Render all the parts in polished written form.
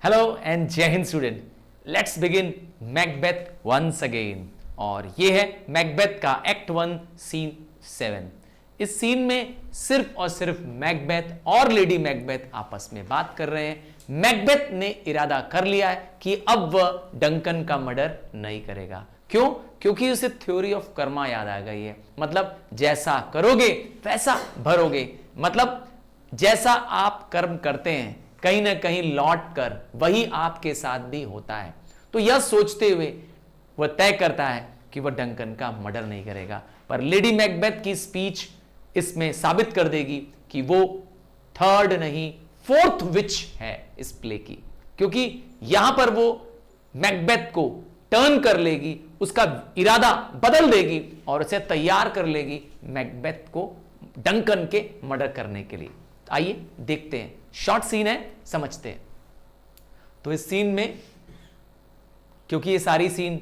Hello and जय हिंद student. Let's begin Macbeth once again. और ये है मैकबेथ का एक्ट 1 सीन 7। इस सीन में सिर्फ और सिर्फ मैकबेथ और लेडी मैकबेथ आपस में बात कर रहे हैं। मैकबेथ ने इरादा कर लिया है कि अब वह डंकन का मर्डर नहीं करेगा। क्यों? क्योंकि उसे थ्योरी ऑफ कर्मा याद आ गई है। मतलब जैसा करोगे वैसा भरोगे। मतलब जैसा आप कर्म करते हैं कहीं ना कहीं लौट कर वही आपके साथ भी होता है। तो यह सोचते हुए वह तय करता है कि वह डंकन का मर्डर नहीं करेगा। पर लेडी मैकबेथ की स्पीच इसमें साबित कर देगी कि वो थर्ड नहीं फोर्थ विच है इस प्ले की। क्योंकि यहां पर वो मैकबेथ को टर्न कर लेगी, उसका इरादा बदल देगी और उसे तैयार कर लेगी मैकबेथ को डंकन के मर्डर करने के लिए। आइए देखते हैं। शॉर्ट सीन है, समझते हैं। तो इस सीन में, क्योंकि ये सारी सीन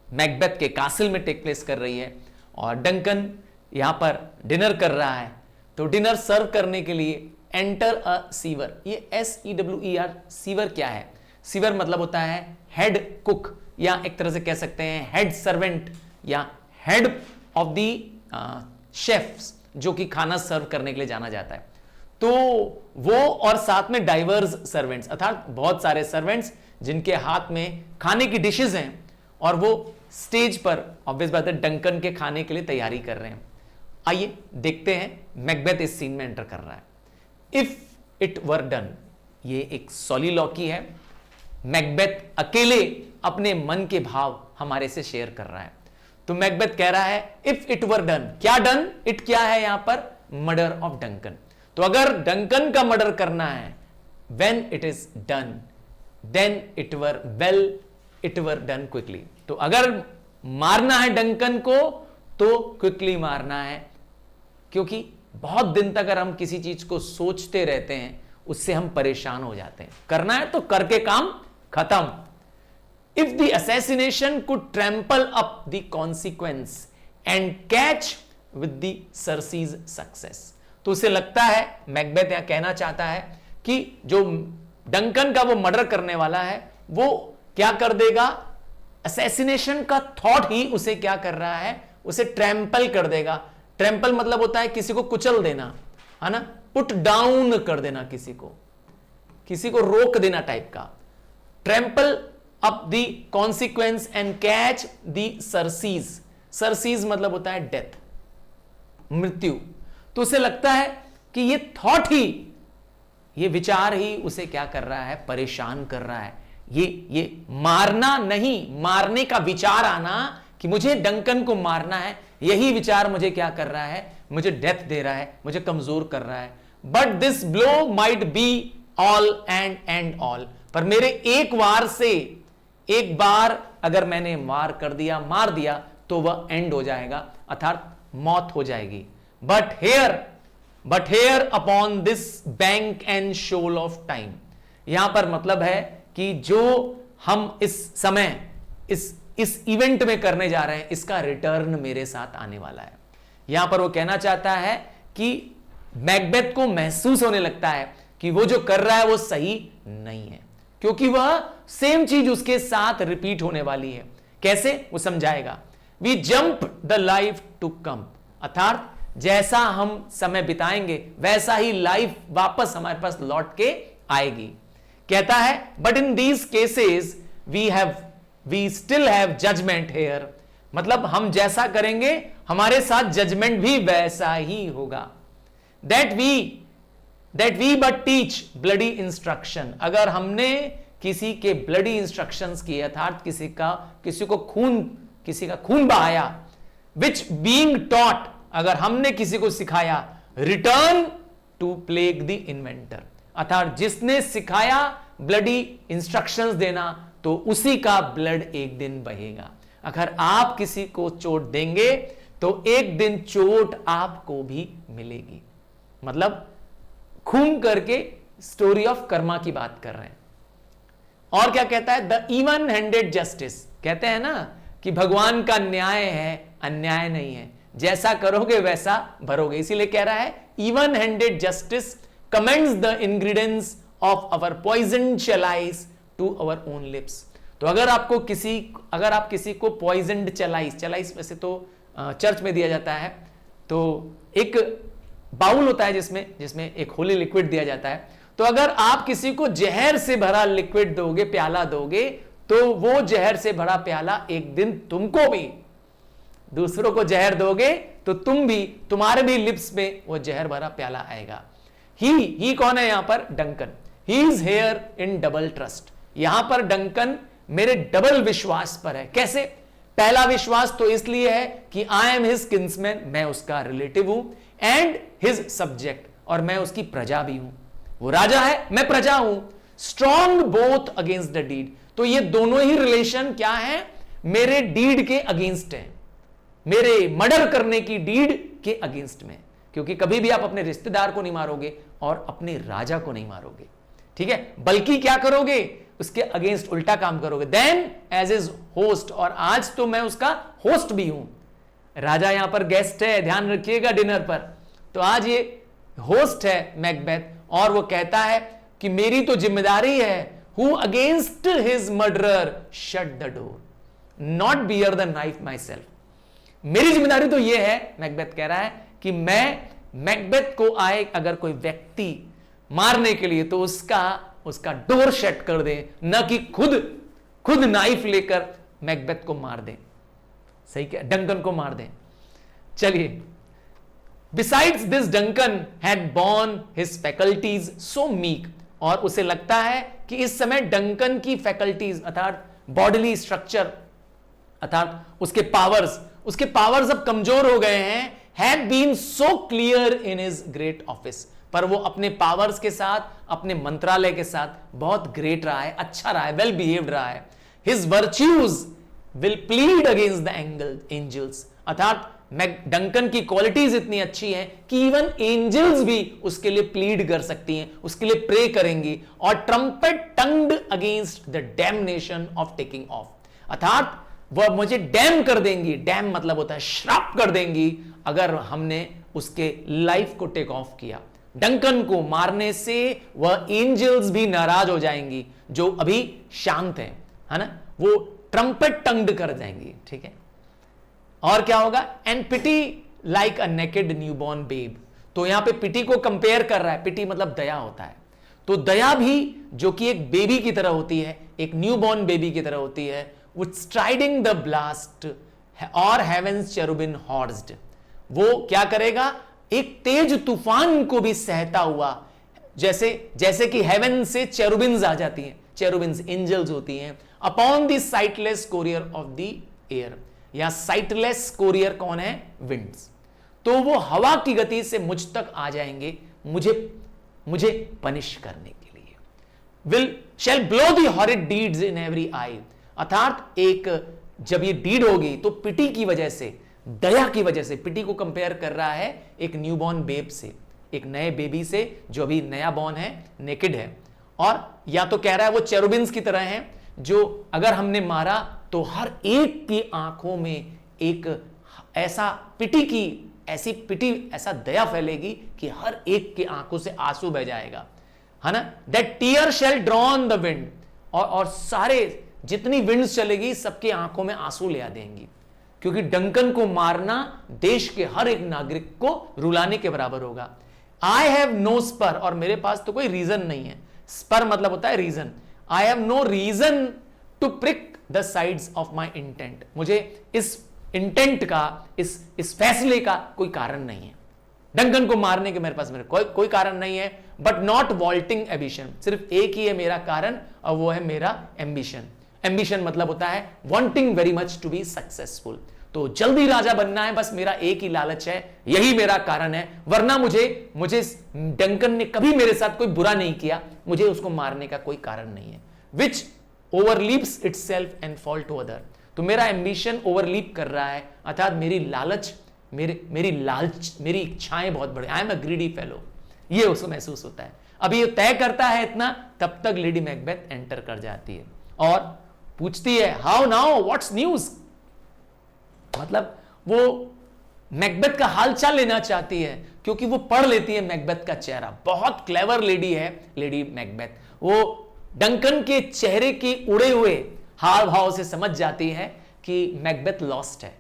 मैकबेथ के कासिल में टेक प्लेस कर रही है और डंकन यहां पर डिनर कर रहा है, तो डिनर सर्व करने के लिए एंटर अ सीवर। ये SEWER सीवर क्या है? सीवर मतलब होता है हेड कुक, या एक तरह से कह सकते हैं हेड सर्वेंट या हेड ऑफ द शेफ्स, जो कि खाना सर्व करने के लिए जाना जाता है। तो वो और साथ में डाइवर्स सर्वेंट्स, अर्थात बहुत सारे सर्वेंट्स जिनके हाथ में खाने की डिशेस हैं और वो स्टेज पर ऑब्वियस बात है डंकन के खाने के लिए तैयारी कर रहे हैं। आइए देखते हैं। मैकबेथ इस सीन में एंटर कर रहा है। इफ इट वर डन, ये एक सॉलिलॉकी है। मैकबेथ अकेले अपने मन के भाव हमारे से शेयर कर रहा है। तो मैकबेथ कह रहा है इफ इट वर डन। क्या डन? इट क्या है यहां पर? Murder of Duncan. तो अगर डंकन का मर्डर करना है, when it is done, then it were done quickly। तो अगर मारना है डंकन को तो क्विकली मारना है, क्योंकि बहुत दिन तक अगर हम किसी चीज को सोचते रहते हैं उससे हम परेशान हो जाते हैं। करना है तो करके काम खत्म। If the assassination could trammel up the consequence and catch with the surcease success. तो उसे लगता है, मैकबेथ यहां कहना चाहता है कि जो डंकन का वो मर्डर करने वाला है वो क्या कर देगा, असैसिनेशन का थॉट ही उसे क्या कर रहा है, उसे ट्रैम्पल कर देगा। ट्रैम्पल मतलब होता है किसी को कुचल देना, है ना, पुट डाउन कर देना, किसी को रोक देना टाइप का। Trammel up the consequence and catch the surcease. Surcease मतलब होता है डेथ, मृत्यु। तो उसे लगता है कि ये थॉट ही, ये विचार ही उसे क्या कर रहा है, परेशान कर रहा है। ये मारना नहीं, मारने का विचार आना कि मुझे डंकन को मारना है, यही विचार मुझे क्या कर रहा है, मुझे डेथ दे रहा है, मुझे कमजोर कर रहा है। But this blow might be all and all. पर मेरे एक वार से, एक बार अगर मैंने वार कर दिया, मार दिया, तो वह एंड हो जाएगा, अर्थात मौत हो जाएगी। But here upon this bank and shoal of time, यहां पर मतलब है कि जो हम इस समय इस इवेंट में करने जा रहे हैं, इसका रिटर्न मेरे साथ आने वाला है। यहां पर वो कहना चाहता है कि मैकबेथ को महसूस होने लगता है कि वो जो कर रहा है वो सही नहीं है, क्योंकि वह सेम चीज उसके साथ रिपीट होने वाली है। कैसे? वो समझाएगा। We jump the life to come, अर्थात जैसा हम समय बिताएंगे वैसा ही लाइफ वापस हमारे पास लौट के आएगी। कहता है but in these cases we still have judgement here. मतलब हम जैसा करेंगे हमारे साथ जजमेंट भी वैसा ही होगा। That we but teach bloody instruction. अगर हमने किसी के ब्लडी इंस्ट्रक्शंस किए, अर्थात किसी का खून बहाया, विच बीइंग टॉट, अगर हमने किसी को सिखाया, return to plague the inventor, अर्थात जिसने सिखाया ब्लडी इंस्ट्रक्शंस देना, तो उसी का ब्लड एक दिन बहेगा। अगर आप किसी को चोट देंगे तो एक दिन चोट आपको भी मिलेगी। मतलब खून करके स्टोरी ऑफ कर्मा की बात कर रहे हैं। और क्या कहता है? The even handed justice. कहते हैं ना कि भगवान का न्याय है, अन्याय नहीं है, जैसा करोगे वैसा भरोगे। इसीलिए कह रहा है even handed justice commends the ingredients of our poison chalice to our own lips. तो अगर आप किसी को पॉइजनड चलाइस वैसे तो चर्च में दिया जाता है, तो एक बाउल होता है जिसमें एक होली लिक्विड दिया जाता है। तो अगर आप किसी को जहर से भरा लिक्विड दोगे, प्याला दोगे, तो वो जहर से भरा प्याला एक दिन तुमको भी, दूसरों को जहर दोगे तो तुम्हारे भी लिप्स में वो जहर भरा प्याला आएगा। ही कौन है यहां पर? Duncan. He is here in double trust. यहां पर डंकन मेरे डबल विश्वास पर है। कैसे? पहला विश्वास तो इसलिए है कि आई एम हिज किन्समैन, मैं उसका रिलेटिव हूं, एंड हिज सब्जेक्ट, और मैं उसकी प्रजा भी हूं। वो राजा है, मैं प्रजा हूं। Strong both against the deed. तो ये दोनों ही रिलेशन क्या है? मेरे डीड के अगेंस्ट है, मेरे मर्डर करने की डीड के अगेंस्ट में। क्योंकि कभी भी आप अपने रिश्तेदार को नहीं मारोगे और अपने राजा को नहीं मारोगे, ठीक है, बल्कि क्या करोगे? उसके अगेंस्ट उल्टा काम करोगे। देन एज इज होस्ट, और आज तो मैं उसका होस्ट भी हूं। राजा यहां पर गेस्ट है, ध्यान रखिएगा डिनर पर। तो आज ये होस्ट है मैकबेथ, और वो कहता है कि मेरी तो जिम्मेदारी है, who against his murderer shut the door, not bear the knife my self. मेरी जिम्मेदारी तो यह है, मैकबेथ कह रहा है, कि मैं मैकबेथ को आए अगर कोई व्यक्ति मारने के लिए तो उसका डोर शट कर दे, न कि खुद नाइफ लेकर मैकबेथ को मार दे। सही क्या? डंकन को मार दे। चलिए, besides this Duncan had born his faculties so meek, और उसे लगता है कि इस समय डंकन की फैकल्टीज अर्थात बॉडीली स्ट्रक्चर, अर्थात उसके पावर्स अब कमजोर हो गए हैं। Had been so clear in his great office, पर वो अपने पावर्स के साथ, अपने मंत्रालय के साथ बहुत ग्रेट रहा है, अच्छा रहा है, वेल बिहेव्ड रहा है। His virtues will plead against the angels, अर्थात डंकन की क्वालिटीज इतनी अच्छी हैं कि इवन एंजल्स भी उसके लिए प्लीड कर सकती हैं, उसके लिए प्रे करेंगी। और trumpet tongued against the damnation of taking off, अर्थात वह मुझे डैम कर देंगी, डैम मतलब होता है श्राप कर देंगी, अगर हमने उसके लाइफ को टेक ऑफ किया। डंकन को मारने से वह एंजल्स भी नाराज हो जाएंगी, जो अभी शांत हैं, है ना, वो ट्रम्पेट टंग्ड कर जाएंगी, ठीक है। और क्या होगा? And pity like a naked newborn babe, तो यहां पे पिटी को कंपेयर कर रहा है। पिटी मतलब दया होता है, तो दया भी जो कि एक बेबी की तरह होती है, एक न्यूबॉर्न बेबी की तरह होती है, विथ स्ट्राइडिंग द ब्लास्ट और हेवेंस चेरुबिन हॉर्स्ड, वो क्या करेगा? एक तेज तूफान को भी सहता हुआ, जैसे कि हेवन से चेरुबिन्स आ जाती हैं, चेरुबिन्स एंजल्स होती हैं, upon the sightless courier of the air. या साइटलेस कोरियर कौन है? विंड्स। तो वो हवा की गति से मुझ तक आ जाएंगे, मुझे पनिश करने के लिए। Will shall blow the horrid deeds in every eye, अर्थात एक जब ये डीड होगी तो पिटी की वजह से, दया की वजह से, पिटी को कंपेयर कर रहा है एक न्यूबॉर्न बेब से, एक नए बेबी से जो अभी नया बॉर्न है, नेकेड है। और या तो कह रहा है वो चेरुबिन्स की तरह हैं, जो अगर हमने मारा तो हर एक की आंखों में एक ऐसा ऐसा दया फैलेगी कि हर एक की आंखों से आंसू बह जाएगा, है ना। That tear shall drown the wind, और सारे जितनी विंड्स चलेगी सबके आंखों में आंसू ले आ देंगी, क्योंकि डंकन को मारना देश के हर एक नागरिक को रुलाने के बराबर होगा। आई हैव नो स्पर, और मेरे पास तो कोई रीजन नहीं है। स्पर मतलब होता है reason. I have no reason to prick the sides of my intent, मुझे इस इंटेंट का, इस फैसले का कोई कारण नहीं है। डंकन को मारने के मेरे पास कोई कारण नहीं है। बट नॉट वॉल्टिंग एम्बिशन, सिर्फ एक ही है मेरा कारण, और वो है मेरा एम्बिशन। एम्बिशन मतलब होता है wanting very much to be successful, तो जल्दी राजा बनना है, बस मेरा एक ही लालच है, यही मेरा कारण है। वरना मुझे डंकन ने कभी मेरे साथ कोई बुरा नहीं किया, मुझे उसको मारने का कोई कारण नहीं है। Which overleaps itself and fall to other, तो मेरा एम्बिशन ओवरलीप कर रहा है, अर्थात मेरी लालच, मेरी इच्छाएं बहुत बड़ी। I am a greedy fellow, ये उसको महसूस होता है। अभी ये तय करता है इतना, तब तक लेडी मैकबेथ एंटर कर जाती है और पूछती है हाउ नाउ, व्हाट्स न्यूज, मतलब वो मैकबेथ का हालचाल लेना चाहती है, क्योंकि वो पढ़ लेती है मैकबेथ का चेहरा। बहुत क्लेवर लेडी है लेडी मैकबेथ। वो डंकन के चेहरे के उड़े हुए हाव भाव से समझ जाती है कि मैकबेथ लॉस्ट है,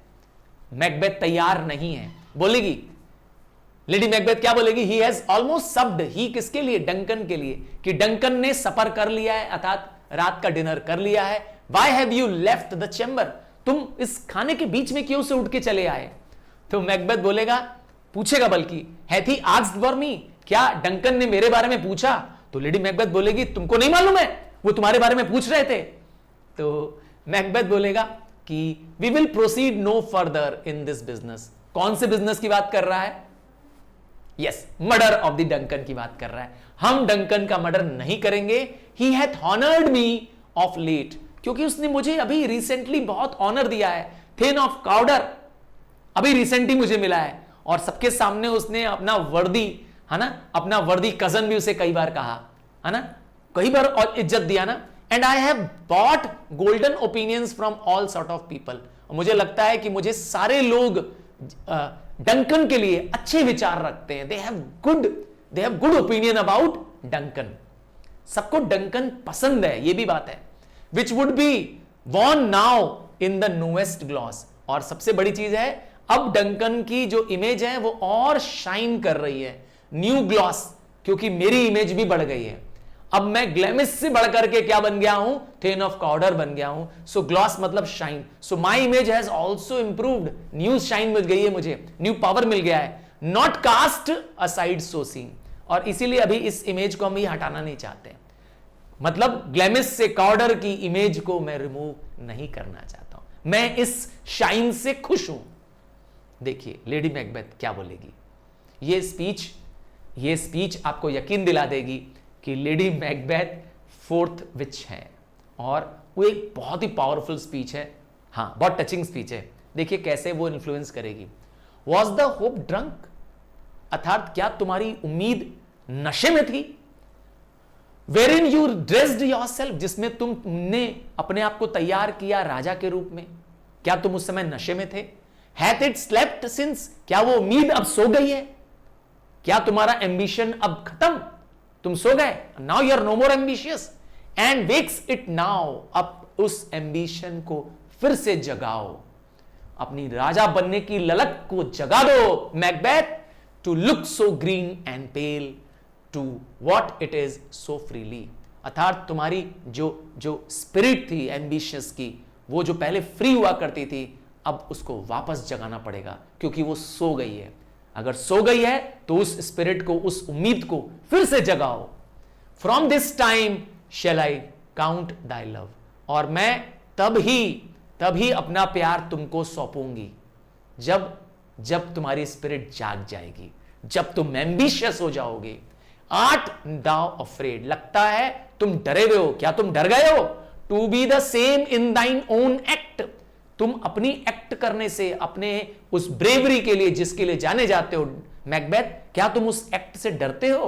मैकबेथ तैयार नहीं है। बोलेगी लेडी मैकबेथ, क्या बोलेगी? He has almost सप्ड। ही किसके लिए? डंकन के लिए, कि डंकन ने सपर कर लिया है, अर्थात रात का डिनर कर लिया है। Why have you left the chamber? तुम इस खाने के बीच में क्यों से उठ के चले आए? तो मैकबेथ बोलेगा, पूछेगा बल्कि, hath he asked for me? क्या डंकन ने मेरे बारे में पूछा? तो लेडी मैकबेथ बोलेगी, तुमको नहीं मालूम है वो तुम्हारे बारे में पूछ रहे थे? तो मैकबेथ बोलेगा कि we will proceed no further in this business. कौन से बिजनेस की बात कर रहा है? Yes, murder of the Duncan की बात कर रहा है। हम डंकन का मर्डर नहीं करेंगे। He hath honoured me of late, क्योंकि उसने मुझे अभी रिसेंटली बहुत ऑनर दिया है। थिन ऑफ काउडर अभी रिसेंटली मुझे मिला है, और सबके सामने उसने अपना वर्दी, है ना, अपना वर्दी कजन भी उसे कई बार कहा, है ना, कई बार और इज्जत दिया ना। And I have bought golden opinions from all sort of people. मुझे लगता है कि मुझे सारे लोग डंकन के लिए अच्छे विचार रखते हैं। They have good opinion about Duncan. सबको डंकन पसंद है, ये भी बात है। Which would be Warne now in the newest gloss. और सबसे बड़ी चीज है, अब डंकन की जो इमेज है वो और शाइन कर रही है, न्यू ग्लॉस, क्योंकि मेरी इमेज भी बढ़ गई है। अब मैं ग्लैमिस से बढ़कर के क्या बन गया हूं? थिन ऑफ काउडर बन गया हूं। सो ग्लॉस मतलब shine. So my image has also improved. New shine मिल गई है मुझे, न्यू पावर मिल गया है। Not cast aside so soon. और इसीलिए अभी इस इमेज को हम भी हटाना नहीं चाहते, मतलब ग्लैमिस से काउडर की इमेज को मैं रिमूव नहीं करना चाहता हूं। मैं इस शाइन से खुश हूं। देखिए लेडी मैकबेथ क्या बोलेगी। ये स्पीच आपको यकीन दिला देगी कि लेडी मैकबेथ फोर्थ विच है, और वो एक बहुत ही पावरफुल स्पीच है। हाँ, बहुत टचिंग स्पीच है। देखिए कैसे वो इन्फ्लुएंस करेगी। Was the hope drunk? अर्थात क्या तुम्हारी उम्मीद नशे में थी? Wherein you dressed yourself? जिसमें तुमने अपने आप को तैयार किया राजा के रूप में, क्या तुम उस समय नशे में थे? Hath it slept since? क्या वो उम्मीद अब सो गई है? क्या तुम्हारा एम्बिशन अब खत्म? तुम सो गए? Now you are no more ambitious and wakes it now. अब उस एम्बिशन को फिर से जगाओ, अपनी राजा बनने की ललक को जगा दो Macbeth. To look so green and pale to what it is so freely. अर्थात तुम्हारी जो स्पिरिट थी एम्बिशियस की, वो जो पहले फ्री हुआ करती थी, अब उसको वापस जगाना पड़ेगा, क्योंकि वो सो गई है। अगर सो गई है तो उस स्पिरिट को, उस उम्मीद को फिर से जगाओ। From this time shall I count thy love. और मैं तब ही अपना प्यार तुमको सौंपूंगी, जब तुम्हारी स्पिरिट जाग जाएगी, जब तुम एम्बिशियस हो जाओगे। Art thou afraid? लगता है तुम डरे हुए हो। क्या तुम डर गए हो? To be the same in thine own act? तुम अपनी एक्ट करने से, अपने उस ब्रेवरी के लिए जिसके लिए जाने जाते हो मैकबेथ, क्या तुम उस एक्ट से डरते हो?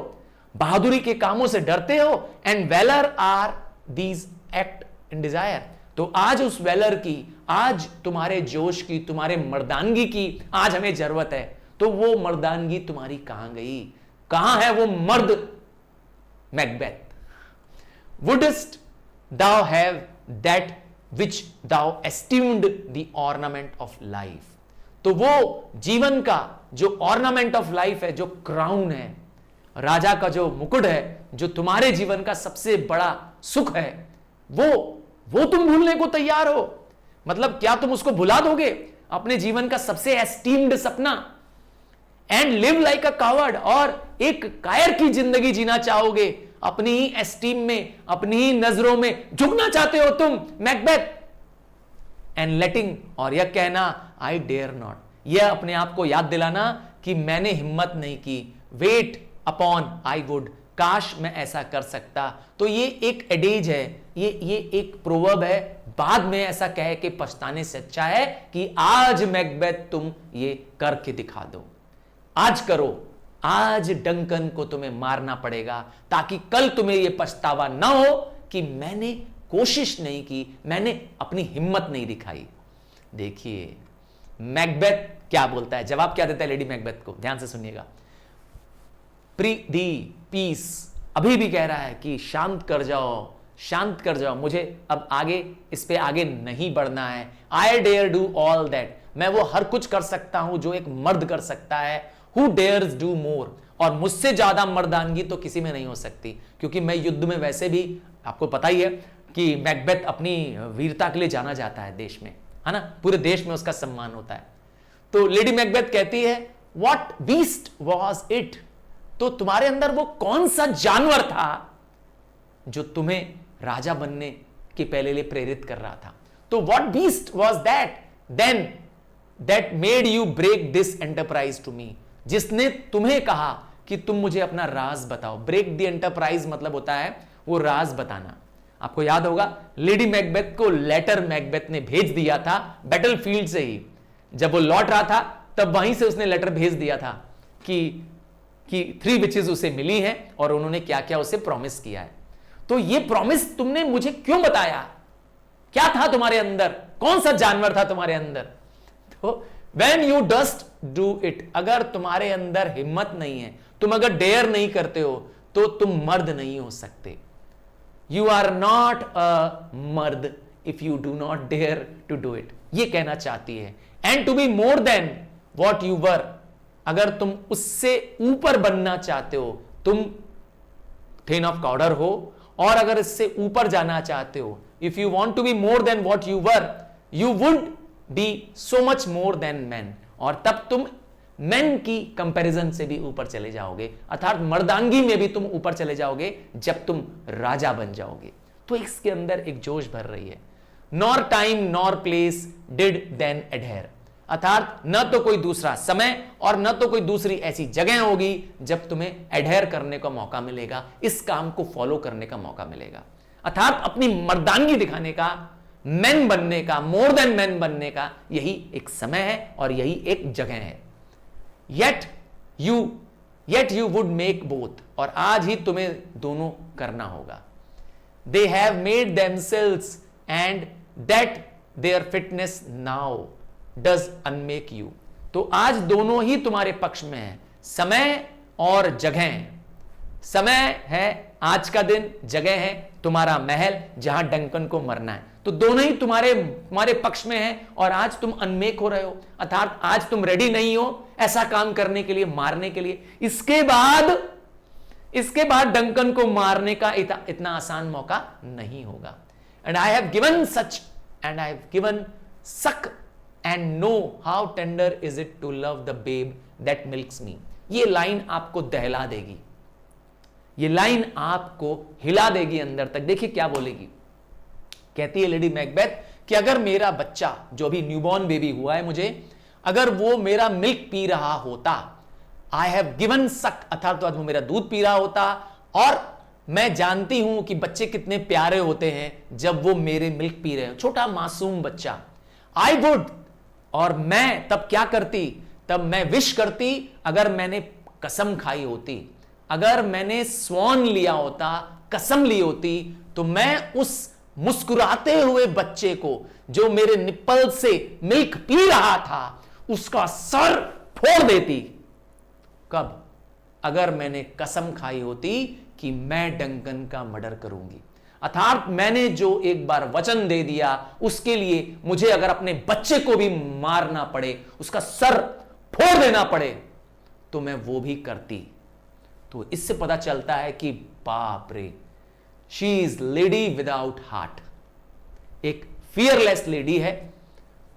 बहादुरी के कामों से डरते हो? And valour are these act in desire? तो आज उस वेलर की, आज तुम्हारे जोश की, तुम्हारे मर्दानगी की आज हमें जरूरत है। तो वो मर्दानगी तुम्हारी कहां गई? कहां है वो मर्द Macbeth? Wouldst thou have that which thou esteemed the ornament of life? तो वो जीवन का जो ornament of life है, जो क्राउन है, राजा का जो मुकुट है, जो तुम्हारे जीवन का सबसे बड़ा सुख है, वो तुम भूलने को तैयार हो? मतलब क्या तुम उसको भुला दोगे, अपने जीवन का सबसे एस्टीम्ड सपना? And live like a coward? और एक कायर की जिंदगी जीना चाहोगे? अपनी ही एस्टीम में, अपनी ही नजरों में झुकना चाहते हो तुम मैकबेथ? एंड लेटिंग, और यह कहना आई डेयर नॉट, यह अपने आप को याद दिलाना कि मैंने हिम्मत नहीं की। वेट अपॉन आई वुड, काश मैं ऐसा कर सकता। तो ये एक एडेज है, ये एक प्रोवर्ब है। बाद में ऐसा कहे कि पछताने से अच्छा है कि आज मैकबेथ तुम ये करके दिखा दो। आज करो, आज डंकन को तुम्हें मारना पड़ेगा, ताकि कल तुम्हें यह पछतावा ना हो कि मैंने कोशिश नहीं की, मैंने अपनी हिम्मत नहीं दिखाई। देखिए मैकबेथ क्या बोलता है, जवाब क्या देता है लेडी मैकबेथ को, ध्यान से सुनिएगा। दी पीस, अभी भी कह रहा है कि शांत कर जाओ, शांत कर जाओ, मुझे अब आगे इस पे आगे नहीं बढ़ना है। I dare do all that, मैं वो हर कुछ कर सकता हूं जो एक मर्द कर सकता है। हु डेयर्स डू मोर, और मुझसे ज्यादा मर्दानगी तो किसी में नहीं हो सकती, क्योंकि मैं युद्ध में वैसे भी, आपको पता ही है कि मैकबेथ अपनी वीरता के लिए जाना जाता है देश में, है ना, पूरे देश में उसका सम्मान होता है। तो लेडी मैकबेथ कहती है व्हाट बीस्ट वॉज इट, तो तुम्हारे अंदर वो कौन सा जानवर था जो तुम्हें राजा बनने के पहले लिए प्रेरित कर रहा था। तो what beast was that then that made you break this enterprise to me, जिसने तुम्हें कहा कि तुम मुझे अपना राज बताओ। ब्रेक द एंटरप्राइज मतलब होता है वो राज बताना। आपको याद होगा लेडी मैकबेथ को लेटर मैकबेथ ने भेज दिया था बैटलफील्ड से ही, जब वो लौट रहा था तब वहीं से उसने लेटर भेज दिया था कि 3 विचेस उसे मिली हैं और उन्होंने क्या क्या उसे प्रॉमिस किया है। तो ये प्रॉमिस तुमने मुझे क्यों बताया, क्या था तुम्हारे अंदर, कौन सा जानवर था तुम्हारे अंदर। तो when you dost do it, अगर तुम्हारे अंदर हिम्मत नहीं है, तुम अगर डेयर नहीं करते हो तो तुम मर्द नहीं हो सकते। You are not a मर्द if you do not dare to do it, ये कहना चाहती है। And to be more than what you were, अगर तुम उससे ऊपर बनना चाहते हो, तुम थेन ऑफ काउडर हो, और अगर इससे ऊपर जाना चाहते हो, if you want to be more than what you were, you would be so much more than man, और तब तुम मैन की कंपैरिजन से भी ऊपर चले जाओगे, अर्थात मर्दांगी में भी तुम ऊपर चले जाओगे जब तुम राजा बन जाओगे। तो इसके अंदर एक जोश भर रही है। Nor time nor place did then adhere, अर्थात न तो कोई दूसरा समय और न तो कोई दूसरी ऐसी जगह होगी जब तुम्हें एडहेयर करने का मौका मिलेगा, इस काम को फॉलो करने का मौका मिलेगा, अर्थात अपनी मर्दानगी दिखाने का, मैन बनने का, मोर देन मैन बनने का यही एक समय है और यही एक जगह है। Yet you would make both, और आज ही तुम्हें दोनों करना होगा। They have made themselves and that their fitness now does unmake you, तो आज दोनों ही तुम्हारे पक्ष में है, समय और जगह। समय है आज का दिन, जगह है तुम्हारा महल जहां डंकन को मरना है, तो दोनों ही तुम्हारे पक्ष में है, और आज तुम अनमेक हो रहे हो, अर्थात आज तुम रेडी नहीं हो ऐसा काम करने के लिए, मारने के लिए। इसके बाद डंकन को मारने का इतना आसान मौका नहीं होगा। And I have given such and I have given suck and know how tender is it to love the babe that milks me, ये लाइन आपको दहला देगी, ये लाइन आपको हिला देगी अंदर तक। देखिए क्या बोलेगी, कहती है लेडी मैकबेथ कि अगर मेरा बच्चा जो भी न्यूबॉर्न बेबी हुआ है मुझे, अगर वो मेरा मिल्क पी रहा होता, आई हैव गिवन सक, अर्थात तो आज वो मेरा दूध पी रहा होता, और मैं जानती हूं कि बच्चे कितने प्यारे होते हैं जब वो मेरे मिल्क पी रहे हैं, छोटा मासूम बच्चा। आई वुड, और मैं तब क्या करती, तब मैं विश करती अगर मैंने कसम खाई होती, अगर मैंने स्वॉन लिया होता, कसम ली होती, तो मैं उस मुस्कुराते हुए बच्चे को जो मेरे निप्पल से मिल्क पी रहा था उसका सर फोड़ देती। कब? अगर मैंने कसम खाई होती कि मैं डंकन का मर्डर करूंगी, अर्थात मैंने जो एक बार वचन दे दिया उसके लिए मुझे अगर अपने बच्चे को भी मारना पड़े, उसका सर फोड़ देना पड़े, तो मैं वो भी करती। तो इससे पता चलता है कि बाप रे, she is lady without heart, एक फियरलेस लेडी है।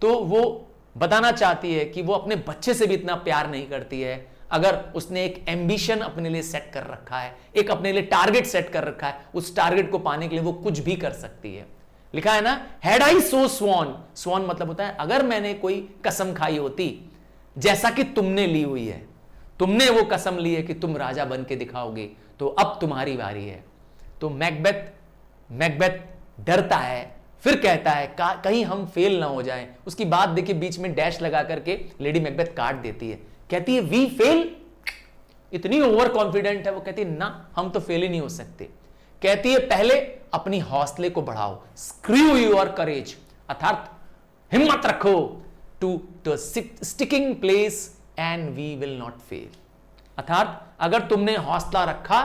तो वो बताना चाहती है कि वो अपने बच्चे से भी इतना प्यार नहीं करती है अगर उसने एक एम्बिशन अपने लिए सेट कर रखा है, एक अपने लिए टारगेट सेट कर रखा है, उस टारगेट को पाने के लिए वो कुछ भी कर सकती है। लिखा है ना, had I so sworn, sworn मतलब होता है अगर मैंने कोई कसम खाई होती जैसा कि तुमने ली हुई है, तुमने वो कसम ली है कि तुम राजा बन के दिखाओगे, तो अब तुम्हारी बारी है। तो मैकबेथ डरता है, फिर कहता है कहीं हम फेल ना हो जाएं। उसकी बात देखिए, बीच में डैश लगा करके लेडी मैकबेथ काट देती है, कहती है वी फेल, इतनी ओवर कॉन्फिडेंट है वो, कहती है ना हम तो फेल ही नहीं हो सकते। कहती है पहले अपनी हौसले को बढ़ाओ, स्क्रू योर करेज, अर्थात हिम्मत रखो, to the sticking place and we will not fail. अर्थात अगर तुमने हौसला रखा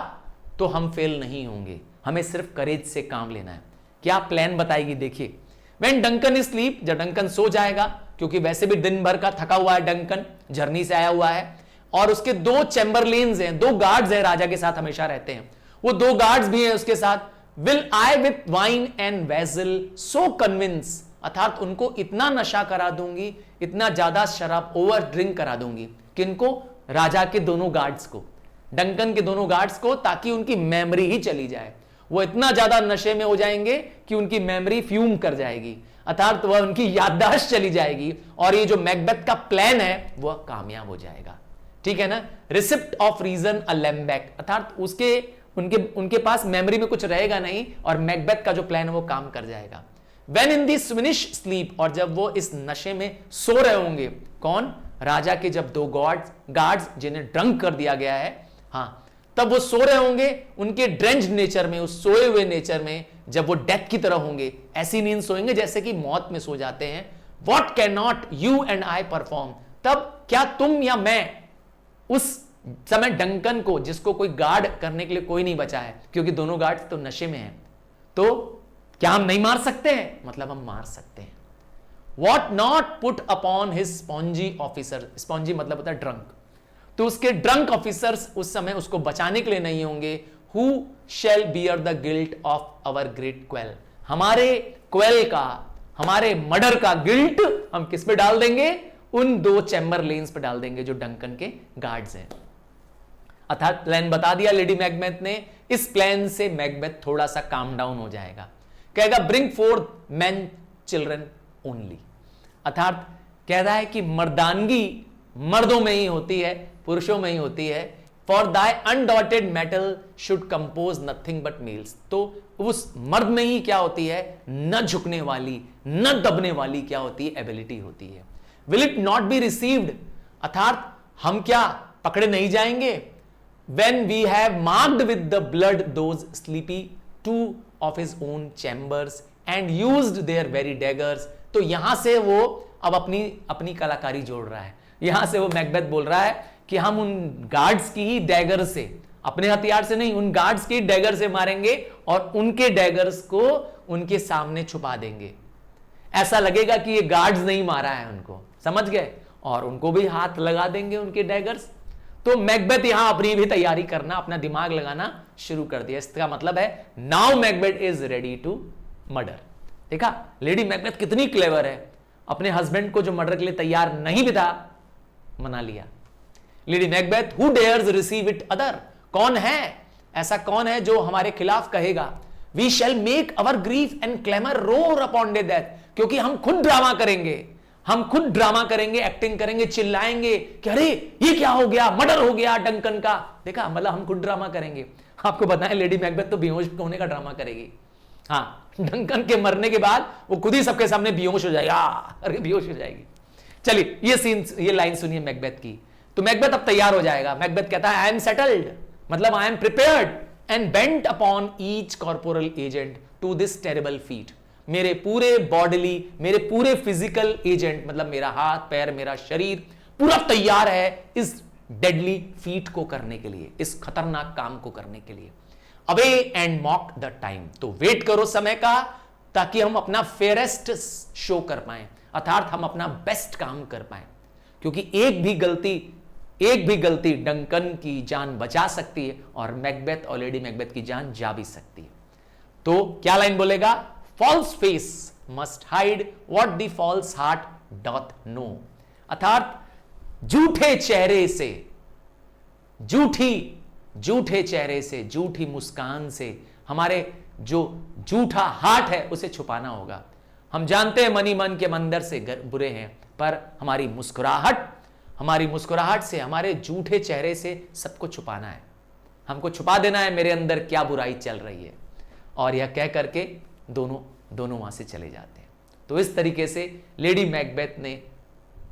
तो हम फेल नहीं होंगे, हमें सिर्फ करेज से काम लेना है। क्या प्लान बताएगी, देखिए। व्हेन डंकन इज स्लीप, जब डंकन सो जाएगा, क्योंकि वैसे भी दिन भर का थका हुआ है डंकन, जर्नी से आया हुआ है, और उसके 2 चैम्बरलेन्स हैं, 2 गार्ड्स हैं, राजा के साथ हमेशा रहते हैं, वो 2 गार्ड्स भी हैं उसके साथ। Will I with wine and vessel so convince, अर्थात उनको इतना नशा करा दूंगी, इतना ज्यादा शराब ओवर ड्रिंक करा दूंगी, किनको, राजा के दोनों गार्ड्स को, डंकन के दोनों गार्ड्स को, ताकि उनकी मेमोरी ही चली जाए। वो इतना ज्यादा नशे में हो जाएंगे कि उनकी मेमोरी फ्यूम कर जाएगी, अर्थात वह उनकी याददाश्त चली जाएगी, और ये जो मैकबेथ का प्लान है वह कामयाब हो जाएगा। ठीक है ना। रिसिप्ट ऑफ रीजन अ लैम्बैक, अर्थात उसके उनके पास मेमोरी में कुछ रहेगा नहीं, और मैकबेथ का जो प्लान है वो काम कर जाएगा। When in the Swinish sleep, और जब वो इस नशे में सो रहे होंगे, कौन, राजा के जब 2 गार्ड्स जिन्हें ड्रंक कर दिया गया है, हाँ, तब वो सो रहे होंगे, उनके ड्रेंच्ड नेचर में, उस सोए हुए नेचर में, जब वो डेथ की तरह होंगे, ऐसी नींद सोएंगे जैसे कि मौत में सो जाते हैं। What cannot you and I perform, तब क्या तुम या मैं उस समय डंकन को, जिसको कोई गार्ड करने के लिए कोई नहीं बचा है, क्योंकि दोनों गार्ड्स तो नशे में हैं, तो क्या हम नहीं मार सकते हैं, मतलब हम मार सकते हैं। What not put upon his spongy officer, spongy मतलब होता है ड्रंक, तो उसके ड्रंक ऑफिसर्स उस समय उसको बचाने के लिए नहीं होंगे। Who shall bear the guilt of our great quell, हमारे क्वेल का, हमारे मर्डर का गिल्ट हम किस पे डाल देंगे, उन 2 चैम्बरलेन्स पे डाल देंगे जो डंकन के गार्ड्स हैं। अर्थात प्लान बता दिया लेडी मैकबेथ ने। इस प्लान से मैकबेथ थोड़ा सा काम डाउन हो जाएगा, कहेगा bring fourth man children only, अर्थात कह रहा है कि मर्दानगी मर्दों में ही होती है, पुरुषों में ही होती है। For thy undaunted mettle should compose nothing but males, तो उस मर्द में ही क्या होती है, न झुकने वाली, न दबने वाली क्या होती है, एबिलिटी होती है। Will it not be received, अर्थात हम क्या पकड़े नहीं जाएंगे। When we have marked with the blood those sleepy 2 of his own chambers and used their very daggers, तो यहां से वो अब अपनी कलाकारी जोड़ रहा है। यहां से वो मैकबेथ बोल रहा है कि हम उन गार्ड्स की ही डैगर से, अपने हथियार से नहीं, उन गार्ड्स की डैगर से मारेंगे और उनके डैगर्स को उनके सामने छुपा देंगे। ऐसा लगेगा कि ये गार्ड्स नहीं मारा है उनको, समझ गए, और उनको भी हाथ लगा देंगे उनके डैगर्स। तो मैकबेथ यहां अपनी भी तैयारी करना, अपना दिमाग लगाना शुरू कर दिया। इसका मतलब है now Macbeth is ready to murder. देखा लेडी मैकबेथ कितनी क्लेवर है, अपने हस्बैंड को जो मर्डर के लिए तैयार नहीं भी था, मना लिया। Lady Macbeth who dares receive it other, कौन है ऐसा, कौन है जो हमारे खिलाफ कहेगा। We shall make our grief and clamour roar upon death, क्योंकि हम खुद ड्रामा करेंगे, हम खुद ड्रामा करेंगे, एक्टिंग करेंगे, चिल्लाएंगे कि अरे ये क्या हो गया, मर्डर हो गया डंकन का। देखा, मतलब हम खुद ड्रामा करेंगे। आपको बताएं लेडी मैकबेथ तो बेहोश होने का ड्रामा करेगी। हाँ, डंकन के मरने के बाद वो खुद ही सबके सामने बेहोश हो जाएगी, अरे बेहोश हो जाएगी। चलिए ये लाइन सुनिए मैकबेथ की। तो मैकबेथ अब तैयार हो जाएगा। मैकबेथ कहता है आई एम सेटल्ड, मतलब I am prepared and bent upon each corporal agent to this terrible feat, मेरे पूरे बॉडीली, मेरे पूरे फिजिकल एजेंट, मतलब मेरा हाथ पैर, मेरा शरीर पूरा तैयार है इस डेडली फीट को करने के लिए, इस खतरनाक काम को करने के लिए। Away and mock the time, तो वेट करो समय का, ताकि हम अपना फेयरेस्ट शो कर पाए, अर्थात हम अपना बेस्ट काम कर पाए, क्योंकि एक भी गलती डंकन की जान बचा सकती है और मैकबेथ और लेडी मैकबेथ की जान जा भी सकती है। तो क्या लाइन बोलेगा, false face must hide what the false heart doth know, अर्थात झूठे चेहरे से, झूठे चेहरे से, झूठी मुस्कान से हमारे जो झूठा हार्ट है उसे छुपाना होगा। हम जानते हैं मनी मन के मंदिर से बुरे हैं, पर हमारी मुस्कुराहट से, हमारे झूठे चेहरे से सबको छुपाना है, हमको छुपा देना है मेरे अंदर क्या बुराई चल रही है। और यह कह करके दोनों वहां से चले जाते हैं। तो इस तरीके से लेडी मैकबेथ ने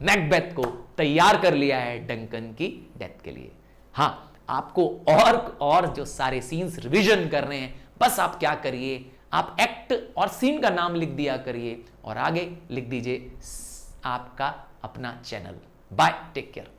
मैकबेथ को तैयार कर लिया है डंकन की डेथ के लिए। हां, आपको और जो सारे सीन्स रिवीजन करने हैं, बस आप क्या करिए, आप एक्ट और सीन का नाम लिख दिया करिए और आगे लिख दीजिए आपका अपना चैनल। Bye, take care.